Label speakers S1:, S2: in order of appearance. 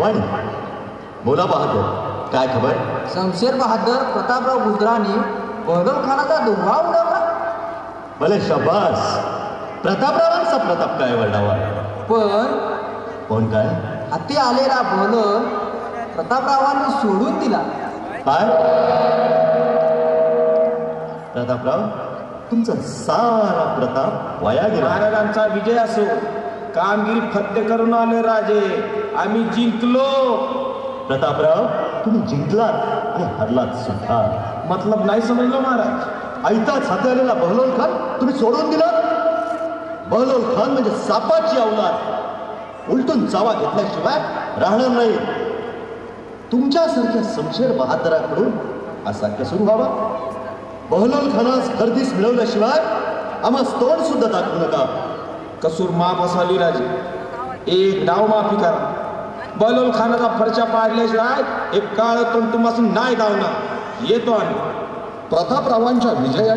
S1: भवानी. बोला बहादर, काय खबर?
S2: शमशेर बहादर प्रतापराव गुजरानी बहलोल खानाचा धुव्वा उडवला.
S1: भले शाबास. प्रतापरावांचा प्रताप काय वरडावा.
S2: पण
S1: काय?
S2: हाती आलेला बहलोल प्रतापरावांनी सोडून दिला.
S1: काय? प्रतापराव, तुमचा सारा प्रताप वाया गेला.
S3: महाराजांचा विजय असो, कामगिरी फत्ते करून आले राजे, आम्ही जिंकलो.
S1: प्रतापराव, तुम्ही जिंकलात आणि हरलात सुद्धा.
S3: मतलब नाही समजलं महाराज.
S1: आयताच हाताळलेला बहलोल खान तुम्ही सोडून दिला. बहलोल खान म्हणजे सापाची अवलाद, उलटून चावा घेतल्याशिवाय राहणार नाही. तुमच्यासारख्या शमशेर बहादराकडून असा कसूर व्हावा. बहलोल खानास गर्दीस मिळवल्याशिवाय आम्हाला तोंड सुद्धा दाखवू नका.
S3: कसूर माफ असाली राजे, एक डाव माफी करा. बहलोल खानाचा फरशा पाडल्याशिवाय एक काळ तोंड तुम्हाला नाही धावणार. येतो आम्ही.
S4: प्रतापरावांच्या विजया